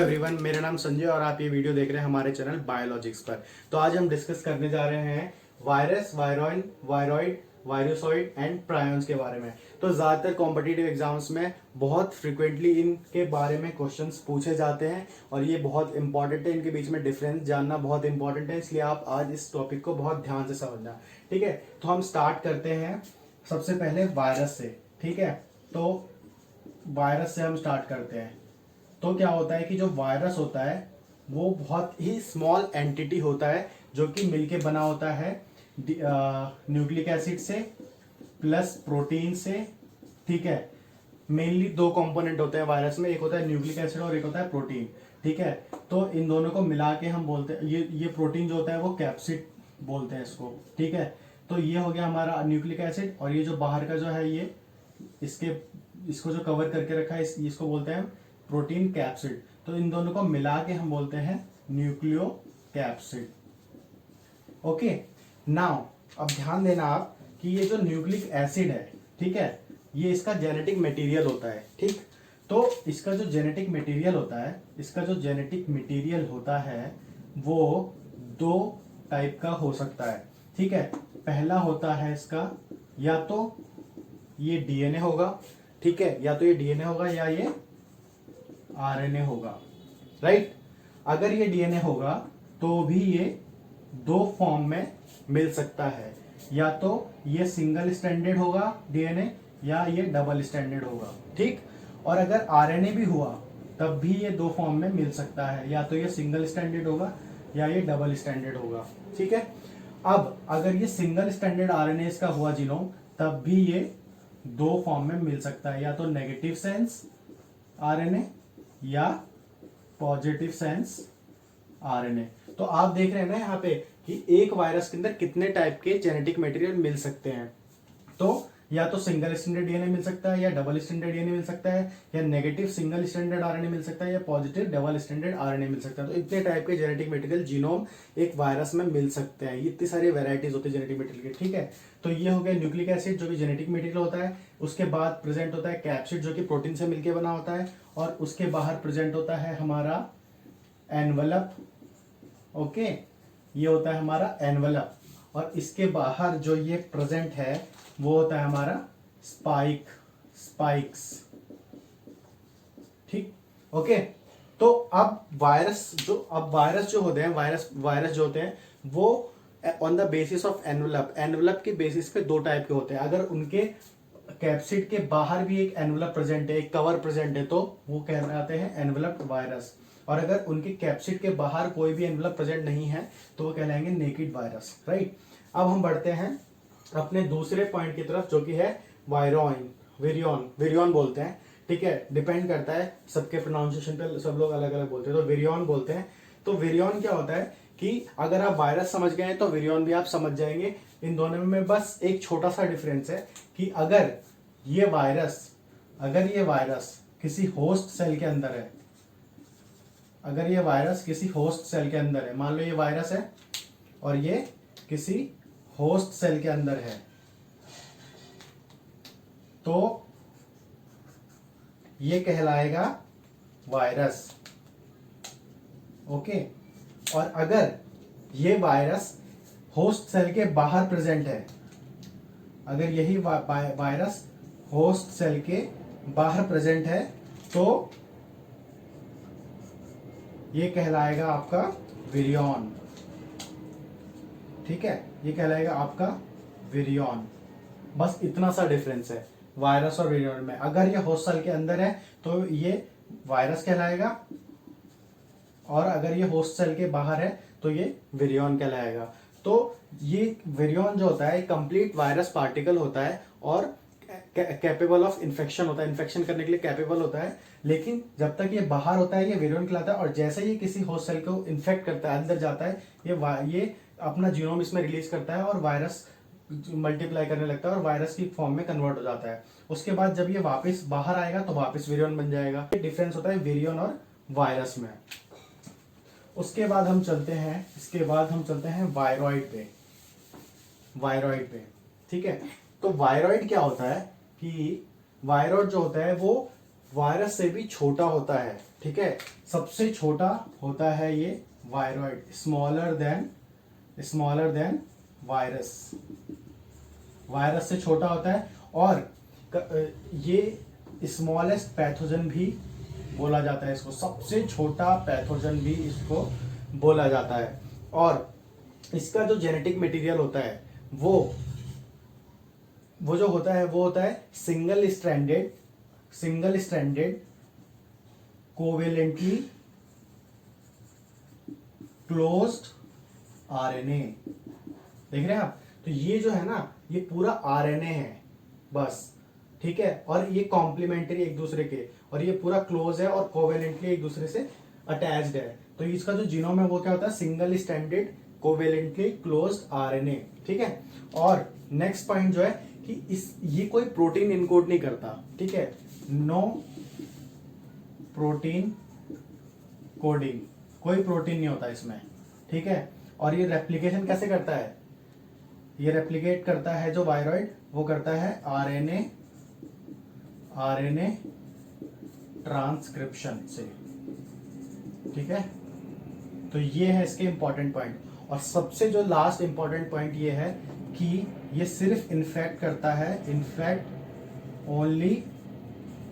Everyone, मेरा नाम संजय और आप ये वीडियो देख रहे हैं हमारे चैनल बायोलॉजिक्स पर। तो आज हम डिस्कस करने जा रहे हैं वायरस, वायरॉइन, वायरॉइड, वायरोसॉइड एंड प्रायॉन्स के बारे में। तो ज़्यादातर कॉम्पिटिटिव एग्जाम्स में बहुत फ्रिक्वेंटली इनके बारे में क्वेश्चंस पूछे जाते हैं और ये बहुत इंपॉर्टेंट है। इनके बीच में डिफरेंस जानना बहुत इंपॉर्टेंट है, इसलिए आप आज इस टॉपिक को बहुत ध्यान से समझना। ठीक है, तो हम स्टार्ट करते हैं सबसे पहले वायरस से। ठीक है, तो वायरस से हम स्टार्ट करते हैं। तो क्या होता है कि जो वायरस होता है वो बहुत ही स्मॉल एंटिटी होता है जो कि मिलके बना होता है न्यूक्लिक एसिड से प्लस प्रोटीन से। ठीक है, मेनली दो कंपोनेंट होते हैं वायरस में, एक होता है न्यूक्लिक एसिड और एक होता है प्रोटीन। ठीक है, तो इन दोनों को मिला के हम बोलते हैं ये प्रोटीन जो होता है वो कैप्सिड बोलते हैं इसको। ठीक है, तो ये हो गया हमारा न्यूक्लिक एसिड और ये जो बाहर का जो है ये इसको जो कवर करके रखा है इसको बोलते हैं प्रोटीन कैप्सिड। तो इन दोनों को मिला के हम बोलते हैं न्यूक्लियो कैप्सिड। ओके, नाउ अब ध्यान देना आप कि ये जो न्यूक्लिक एसिड है, ठीक है, ये इसका जेनेटिक मटेरियल होता है। ठीक, तो इसका जो जेनेटिक मटेरियल होता है वो दो टाइप का हो सकता है। ठीक है, पहला होता है इसका या तो ये डीएनए होगा, ठीक है, या तो ये डीएनए होगा या ये आरएनए होगा। राइट, अगर ये डीएनए होगा तो भी ये दो फॉर्म में मिल सकता है, या तो ये सिंगल स्ट्रैंडेड होगा डीएनए या ये डबल स्ट्रैंडेड होगा। ठीक, और अगर आरएनए भी हुआ तब भी ये दो फॉर्म में मिल सकता है, या तो ये सिंगल स्ट्रैंडेड होगा या ये डबल स्ट्रैंडेड होगा। ठीक है, अब अगर ये सिंगल स्ट्रैंडेड आरएनए इसका हुआ जीनोम तब भी ये दो फॉर्म में मिल सकता है, या तो नेगेटिव सेंस आरएनए या पॉजिटिव सेंस आरएनए। तो आप देख रहे हैं ना यहाँ पे कि एक वायरस के अंदर कितने टाइप के जेनेटिक मटेरियल मिल सकते हैं। तो या तो सिंगल स्ट्रैंडेड डीएनए मिल सकता है, या डबल स्ट्रैंडेड डीएनए मिल सकता है, या नेगेटिव सिंगल स्ट्रैंडेड आरएनए मिल सकता है, या पॉजिटिव डबल स्ट्रैंडेड आरएनए मिल सकता है। तो इतने टाइप के जेनेटिक मटेरियल जीनोम एक वायरस में मिल सकते हैं। इतनी सारी वेराइटीज होती है जेनेटिक मटेरियल की। ठीक है, तो ये हो गया न्यूक्लिक एसिड जो कि जेनेटिक मटेरियल होता है। उसके बाद प्रेजेंट होता है कैप्सिड जो कि प्रोटीन से मिलकर बना होता है, और उसके बाहर प्रेजेंट होता है हमारा एनवलप। ओके, ये होता है हमारा एनवलप, और इसके बाहर जो ये प्रेजेंट है वो होता है हमारा स्पाइक्स। ठीक, ओके, तो अब वायरस जो होते हैं वायरस जो होते हैं वो on the basis of envelope के बेसिस पे दो टाइप के होते हैं। अगर उनके कैप्सिड के बाहर भी एक एनवलप प्रेजेंट है, एक कवर प्रेजेंट है, तो वो कहलाते हैं एनवलप्ड वायरस। और अगर उनके कैप्सिड के बाहर कोई भी एनवलप प्रेजेंट नहीं है तो वो कहलाएंगे नेकेड वायरस। राइट, अब हम बढ़ते हैं अपने दूसरे पॉइंट की तरफ जो कि है विरियन बोलते हैं। ठीक है, डिपेंड करता है सबके प्रोनाउंसिएशन पे, सब लोग अलग अलग बोलते हैं, तो विरियन बोलते हैं। तो विरियन क्या होता है कि अगर आप वायरस समझ गए हैं तो विरियन भी आप समझ जाएंगे। इन दोनों में बस एक छोटा सा डिफरेंस है कि अगर ये वायरस किसी होस्ट सेल के अंदर है, मान लो ये वायरस है और ये किसी होस्ट सेल के अंदर है, तो ये कहलाएगा वायरस। ओके, और अगर ये वायरस होस्ट सेल के बाहर प्रेजेंट है, अगर यही वायरस होस्ट सेल के बाहर प्रेजेंट है तो ये कहलाएगा आपका विरियन। ठीक है, ये कहलाएगा आपका विरियन। बस इतना सा डिफरेंस है वायरस और विरियन में। अगर ये होस्ट सेल के अंदर है तो ये वायरस कहलाएगा, और अगर ये होस्ट सेल के बाहर है तो ये विरियन कहलाएगा। तो ये विरियन जो होता है कंप्लीट वायरस पार्टिकल होता है और कैपेबल ऑफ इन्फेक्शन होता है, इन्फेक्शन करने के लिए कैपेबल होता है। लेकिन जब तक ये बाहर होता है ये विरियन कहलाता है, और जैसे ही किसी होस्ट सेल को इन्फेक्ट करता है, अंदर जाता है, ये अपना जीनोम इसमें रिलीज करता है और वायरस मल्टीप्लाई करने लगता है और वायरस की फॉर्म में कन्वर्ट हो जाता है। उसके बाद जब ये वापस बाहर आएगा तो वापस विरियन बन जाएगा। ये डिफरेंस होता है विरियन और वायरस में। उसके बाद हम चलते हैं वायरॉइड पे। ठीक है, तो वायरॉइड क्या होता है कि वायरॉइड जो होता है वो वायरस से भी छोटा होता है, ठीक है, सबसे छोटा होता है ये viroid, smaller than virus, virus से छोटा होता है। और ये स्मॉलेस्ट पैथोजन भी बोला जाता है इसको, सबसे छोटा पैथोजन भी इसको बोला जाता है। और इसका जो जेनेटिक मटेरियल होता है वो जो होता है वो होता है single stranded covalently closed RNA. देख रहे हैं आप, तो ये जो है ना ये पूरा आरएनए है बस, ठीक है, और ये कॉम्प्लीमेंट्री एक दूसरे के, और ये पूरा क्लोज है और कोवेलेंटली एक दूसरे से अटैच्ड है। तो इसका जो जीनोम है वो क्या होता है, single stranded covalently closed RNA, ठीक है। और नेक्स्ट पॉइंट जो है कि ये कोई प्रोटीन इनकोड नहीं करता, ठीक है, नो प्रोटीन कोडिंग, कोई प्रोटीन नहीं होता इसमें, ठीक है। और ये रेप्लिकेशन कैसे करता है, ये रेप्लिकेट करता है जो वायरॉइड वो करता है आरएनए ट्रांसक्रिप्शन से, ठीक है। तो ये है इसके इंपॉर्टेंट पॉइंट। और सबसे जो लास्ट इंपॉर्टेंट पॉइंट ये है कि ये सिर्फ इन्फेक्ट करता है, इन्फेक्ट ओनली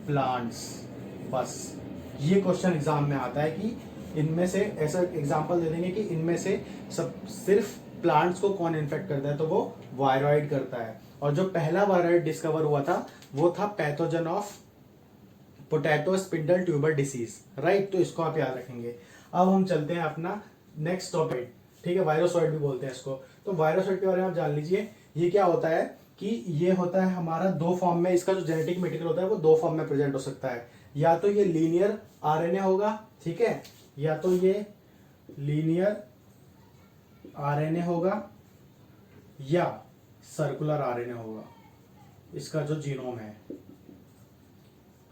प्लांट्स, बस। ये क्वेश्चन एग्जाम में आता है कि इनमें से, ऐसा एग्जांपल दे देंगे कि इनमें से सब सिर्फ प्लांट्स को कौन इन्फेक्ट करता है, तो वो वायरॉइड करता है। और जो पहला वायरॉइड डिस्कवर हुआ था वो था pathogen of potato spindle tuber disease, right. तो इसको आप याद रखेंगे। अब हम चलते हैं अपना नेक्स्ट टॉपिक, ठीक है, वायरोसॉइड भी बोलते हैं इसको। तो वायरोसॉइड के बारे में आप जान लीजिए। ये क्या होता है कि ये होता है हमारा दो फॉर्म में, इसका जो जेनेटिक मटेरियल होता है वो दो फॉर्म में प्रेजेंट हो सकता है। या तो ये लीनियर आरएनए होगा, ठीक है, या तो ये लीनियर आरएनए होगा या सर्कुलर आरएनए होगा। इसका जो जीनोम है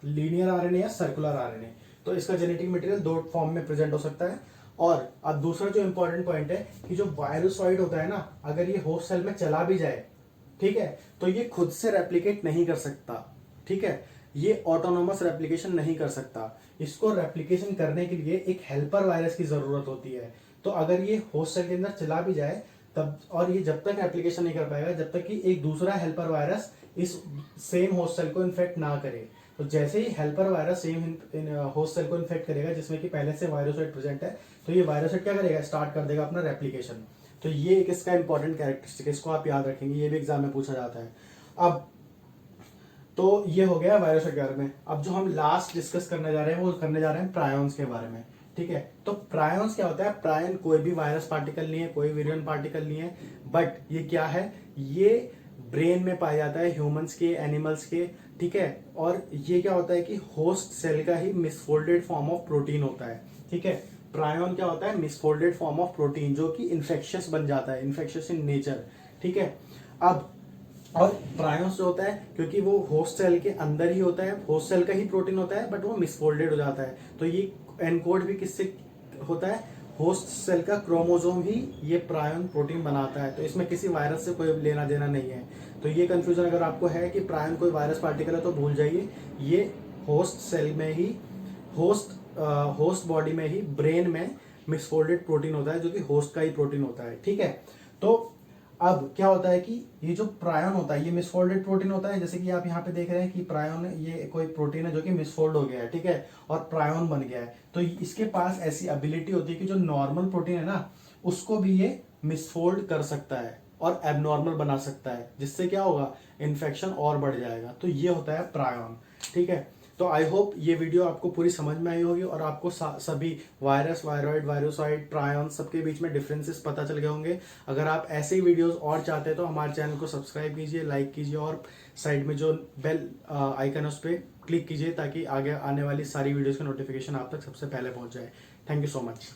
लीनियर आरएनए या सर्कुलर आरएनए, तो इसका जेनेटिक मटेरियल दो फॉर्म में प्रेजेंट हो सकता है। और अब दूसरा जो इंपॉर्टेंट पॉइंट है कि जो वायरोसॉइड होता है ना, अगर ये होस्ट सेल में चला भी जाए, ठीक है, तो ये खुद से रेप्लिकेट नहीं कर सकता, ठीक है, ये ऑटोनोमस रेप्लिकेशन नहीं कर सकता। इसको रेप्लिकेशन करने के लिए एक हेल्पर वायरस की जरूरत होती है। तो अगर ये होस्ट सेल के अंदर चला भी जाए तब, और ये जब तक रेप्लिकेशन नहीं कर पाएगा जब तक कि एक दूसरा हेल्पर वायरस इस सेम होस्ट सेल को इन्फेक्ट ना करे। तो जैसे ही helper virus same host cell को इन्फेक्ट करेगा जिसमें कि पहले से वायरोसॉइड प्रेजेंट है, तो ये वायरोसॉइड क्या करेगा, स्टार्ट कर देगा अपना रेप्लिकेशन। तो ये एक इसका इंपॉर्टेंट कैरेक्टरिस्टिक है, इसको आप याद रखेंगे, ये भी एग्जाम में पूछा जाता है। अब तो ये हो गया वायरोसॉइड के बारे में। अब जो हम लास्ट डिस्कस करने जा रहे हैं वो करने जा रहे हैं प्रायोन्स के बारे में, ठीक है। तो प्रायोन्स क्या होता है, प्रायन कोई भी वायरस पार्टिकल नहीं है, कोई विरियन पार्टिकल नहीं है, बट ये क्या है, ये ब्रेन में पाया जाता है, ह्यूमंस के, एनिमल्स के, ठीक है। और ये क्या होता है कि होस्ट सेल का ही मिसफोल्डेड फॉर्म ऑफ प्रोटीन होता है, ठीक है। प्रायोन क्या होता है, मिसफोल्डेड फॉर्म ऑफ प्रोटीन जो कि इन्फेक्शियस बन जाता है, इन्फेक्शियस इन नेचर, ठीक है। अब और प्रायोन्स जो होता है क्योंकि वो होस्ट सेल के अंदर ही होता है, होस्ट सेल का ही प्रोटीन होता है, बट वो मिसफोल्डेड हो जाता है। तो ये एनकोड भी किससे होता है, होस्ट सेल का क्रोमोसोम ही ये प्रायोन प्रोटीन बनाता है। तो इसमें किसी वायरस से कोई लेना देना नहीं है। तो ये कंफ्यूजन अगर आपको है कि प्रायोन कोई वायरस पार्टिकल है तो भूल जाइए, ये होस्ट सेल में ही, होस्ट बॉडी में ही, ब्रेन में मिसफोल्डेड प्रोटीन होता है जो कि होस्ट का ही प्रोटीन होता है, ठीक है। तो अब क्या होता है कि ये जो प्रायोन होता है ये मिसफोल्डेड प्रोटीन होता है, जैसे कि आप यहाँ पे देख रहे हैं कि प्रायोन, ये कोई प्रोटीन है जो कि मिसफोल्ड हो गया है, ठीक है, और प्रायोन बन गया है। तो इसके पास ऐसी एबिलिटी होती है कि जो नॉर्मल प्रोटीन है ना उसको भी ये मिसफोल्ड कर सकता है और एबनॉर्मल बना सकता है, जिससे क्या होगा, इन्फेक्शन और बढ़ जाएगा। तो ये होता है प्रायोन, ठीक है। तो आई होप ये वीडियो आपको पूरी समझ में आई होगी और आपको सभी वायरस, वायरॉइड, वायरोसॉइड, प्रायोन सबके बीच में डिफरेंसेस पता चल गए होंगे। अगर आप ऐसे ही वीडियोस और चाहते हैं तो हमारे चैनल को सब्सक्राइब कीजिए, लाइक कीजिए और साइड में जो बेल आइकन है उस पर क्लिक कीजिए ताकि आगे आने वाली सारी वीडियोस का नोटिफिकेशन आप तक सबसे पहले पहुंच जाए। Thank you so much.